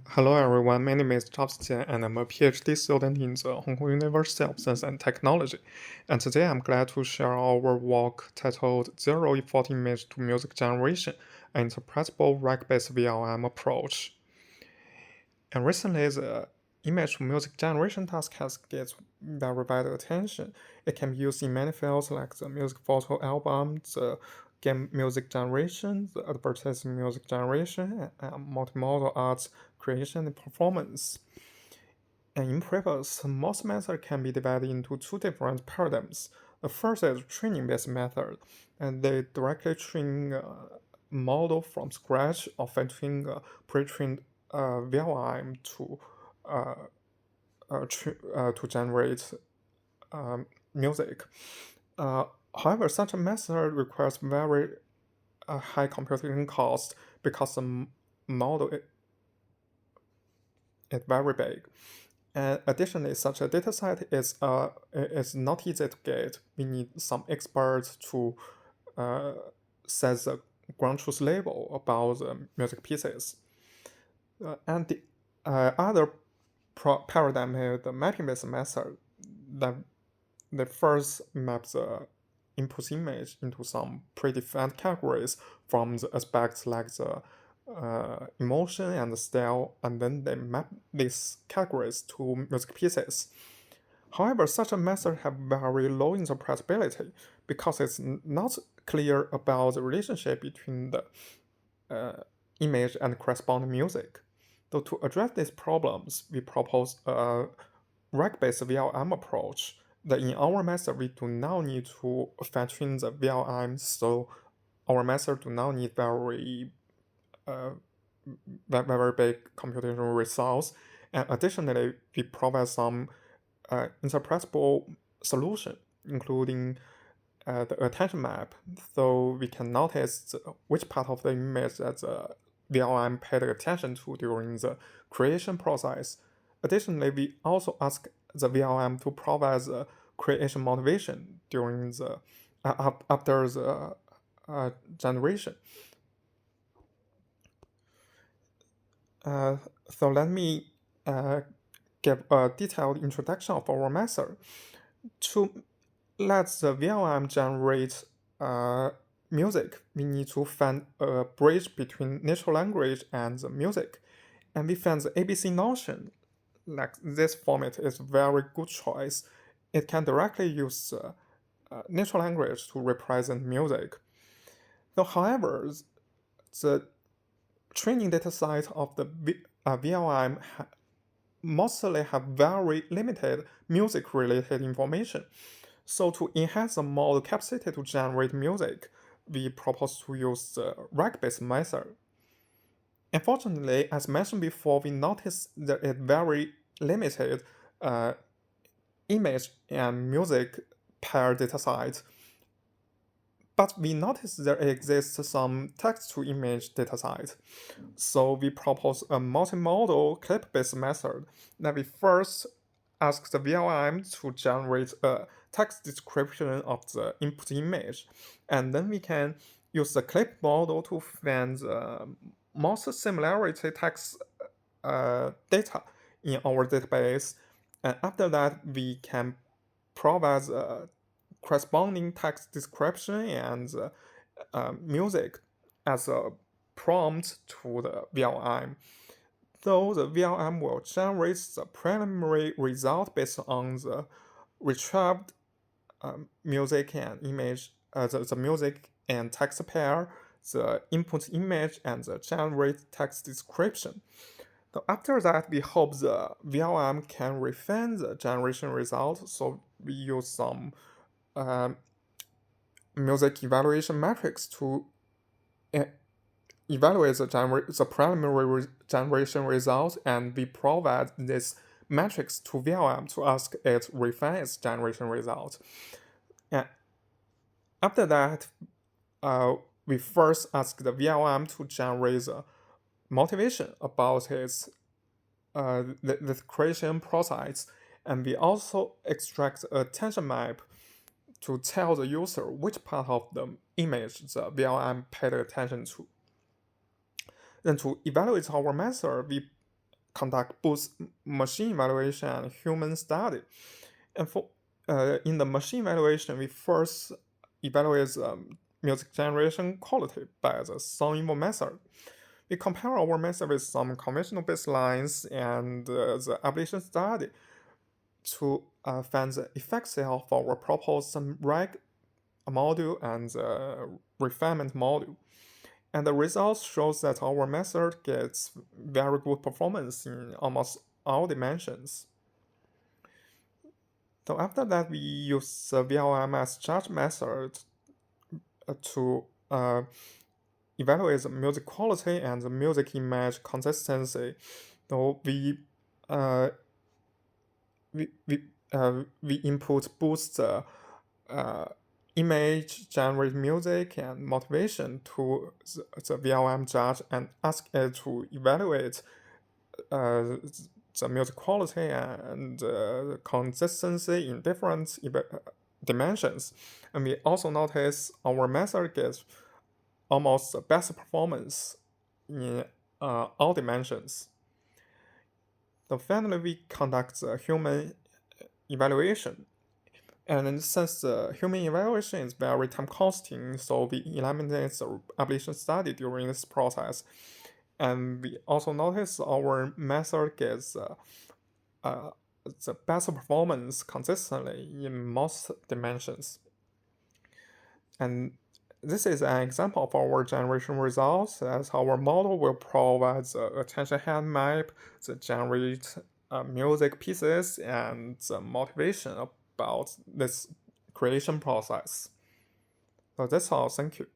Hello everyone, my name is Zhao Z and I'm a PhD student in the Hong Kong University of Science and Technology. And today I'm glad to share our work titled Zero Effort Image to Music Generation, an Interpretable RAG-based VLM Approach. And recently the image to music generation task has get very wide attention. It can be used in many fields like the music photo album, the game music generation, the advertising music generation, and multimodal arts creation and performance. And in previous, most methods can be divided into two different paradigms. The first is training-based method, and they directly train a model from scratch or fine-tune a pre-trained VLM to generate music. However, such a method requires very high computing cost because the model is very big. And additionally, such a dataset is not easy to get. We need some experts to set the ground truth label about the music pieces. And the other paradigm is the mapping-based method that they first map the input image into some predefined categories from the aspects like the emotion and the style, and then they map these categories to music pieces. However, such a method has very low interpretability because it's not clear about the relationship between the image and corresponding music. So to address these problems, we propose a RAG-based VLM approach. That in our method, we do not need to fine-tune the VLM, so our method do not need very big computational results. And additionally, we provide some interpretable solution, including the attention map, so we can notice which part of the image that the VLM paid attention to during the creation process. Additionally, we also ask the VLM to provide the creation motivation during the after the generation. So let me give a detailed introduction of our method. To let the VLM generate music, we need to find a bridge between natural language and the music. And we find the ABC notion. Like this format is a very good choice. It can directly use the natural language to represent music. Now, however, the training data set of the VLM mostly have very limited music-related information. So to enhance the model capacity to generate music, we propose to use the RAG-based method. Unfortunately, as mentioned before, we noticed there is very limited image and music pair dataset. But we noticed there exists some text-to-image dataset. So we propose a multimodal clip-based method that we first ask the VLM to generate a text description of the input image. And then we can use the clip model to find the most similarity text data in our database. And after that, we can provide the corresponding text description and music as a prompt to the VLM. Though the VLM will generate the preliminary result based on the retrieved music and image, the music and text pair, the input image, and the generate text description. So after that, we hope the VLM can refine the generation result. So we use some music evaluation metrics to evaluate the preliminary generation result, and we provide this metrics to VLM to ask it refine its generation result. And after that, we first ask the VLM to generate the motivation about its the creation process, and we also extract a tension map to tell the user which part of the image the VLM paid attention to. Then to evaluate our method, we conduct both machine evaluation and human study. And for in the machine evaluation, we first evaluate the music generation quality by the sound input method. We compare our method with some conventional baselines and the ablation study to find the effects of our proposed RAG module and the refinement module. And the results shows that our method gets very good performance in almost all dimensions. So after that, we use the VLM as judge method to evaluate the music quality and the music image consistency. So we input both the image, generate music, and motivation to the VLM judge and ask it to evaluate the music quality and consistency in different dimensions. And we also notice our method gets almost the best performance in all dimensions. So finally, we conduct the human evaluation. And since the human evaluation is very time costing, so we eliminate the ablation study during this process. And we also notice our method gets the best performance consistently in most dimensions. And this is an example of our generation results, as our model will provide the attention head map, the generate music pieces, and the motivation about this creation process. So that's all. Thank you.